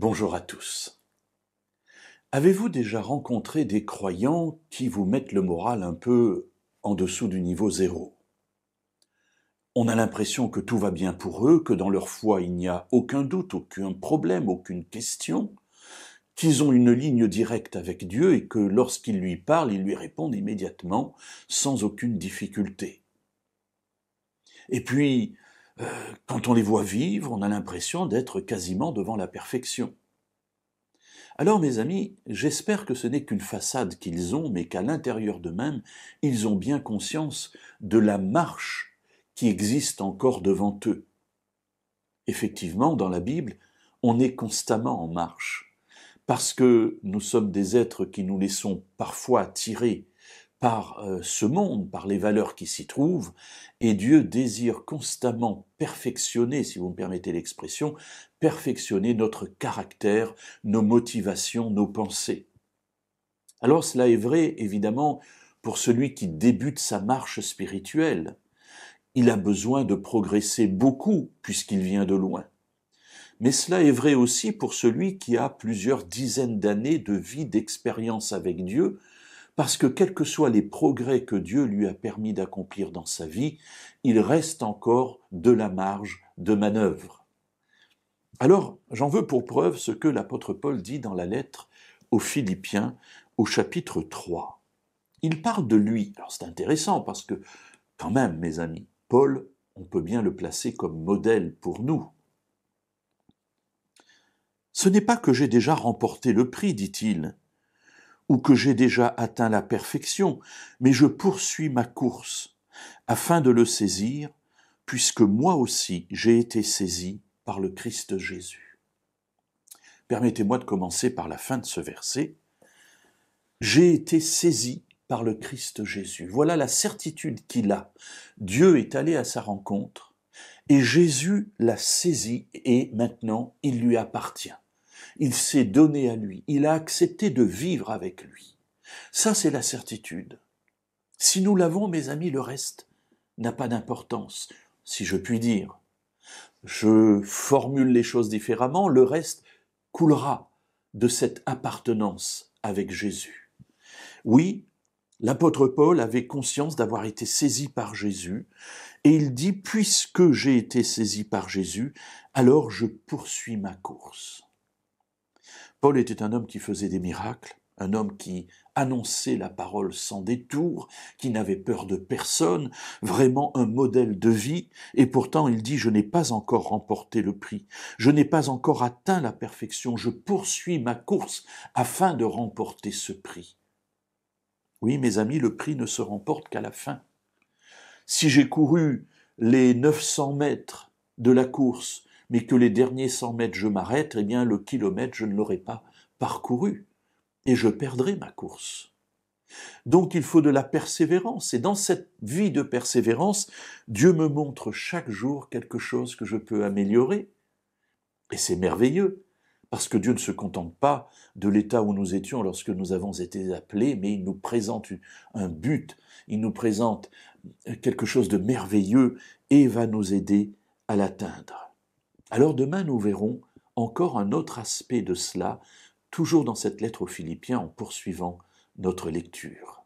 Bonjour à tous. Avez-vous déjà rencontré des croyants qui vous mettent le moral un peu en dessous du niveau zéro? On a l'impression que tout va bien pour eux, que dans leur foi il n'y a aucun doute, aucun problème, aucune question, qu'ils ont une ligne directe avec Dieu et que lorsqu'ils lui parlent, ils lui répondent immédiatement, sans aucune difficulté. Et puis, quand on les voit vivre, on a l'impression d'être quasiment devant la perfection. Alors mes amis, j'espère que ce n'est qu'une façade qu'ils ont, mais qu'à l'intérieur d'eux-mêmes, ils ont bien conscience de la marche qui existe encore devant eux. Effectivement, dans la Bible, on est constamment en marche, parce que nous sommes des êtres qui nous laissons parfois tirer par ce monde, par les valeurs qui s'y trouvent, et Dieu désire constamment perfectionner, si vous me permettez l'expression, perfectionner notre caractère, nos motivations, nos pensées. Alors cela est vrai, évidemment, pour celui qui débute sa marche spirituelle. Il a besoin de progresser beaucoup, puisqu'il vient de loin. Mais cela est vrai aussi pour celui qui a plusieurs dizaines d'années de vie, d'expérience avec Dieu, parce que quels que soient les progrès que Dieu lui a permis d'accomplir dans sa vie, il reste encore de la marge de manœuvre. Alors, j'en veux pour preuve ce que l'apôtre Paul dit dans la lettre aux Philippiens, au chapitre 3. Il parle de lui. Alors c'est intéressant parce que, quand même, mes amis, Paul, on peut bien le placer comme modèle pour nous. Ce n'est pas que j'ai déjà remporté le prix, dit-il, ou que j'ai déjà atteint la perfection, mais je poursuis ma course, afin de le saisir, puisque moi aussi j'ai été saisi par le Christ Jésus. Permettez-moi de commencer par la fin de ce verset. J'ai été saisi par le Christ Jésus. Voilà la certitude qu'il a. Dieu est allé à sa rencontre, et Jésus l'a saisi, et maintenant il lui appartient. Il s'est donné à lui, il a accepté de vivre avec lui. Ça, c'est la certitude. Si nous l'avons, mes amis, le reste n'a pas d'importance, si je puis dire. Je formule les choses différemment, le reste coulera de cette appartenance avec Jésus. Oui, l'apôtre Paul avait conscience d'avoir été saisi par Jésus, et il dit, puisque j'ai été saisi par Jésus, alors je poursuis ma course. Paul était un homme qui faisait des miracles, un homme qui annonçait la parole sans détour, qui n'avait peur de personne, vraiment un modèle de vie, et pourtant il dit « Je n'ai pas encore remporté le prix, je n'ai pas encore atteint la perfection, je poursuis ma course afin de remporter ce prix. » Oui, mes amis, le prix ne se remporte qu'à la fin. Si j'ai couru les 900 mètres de la course, mais que les derniers 100 mètres je m'arrête, eh bien le kilomètre je ne l'aurai pas parcouru et je perdrai ma course. Donc il faut de la persévérance, et dans cette vie de persévérance, Dieu me montre chaque jour quelque chose que je peux améliorer. Et c'est merveilleux, parce que Dieu ne se contente pas de l'état où nous étions lorsque nous avons été appelés, mais il nous présente un but, il nous présente quelque chose de merveilleux et va nous aider à l'atteindre. Alors demain, nous verrons encore un autre aspect de cela, toujours dans cette lettre aux Philippiens, en poursuivant notre lecture.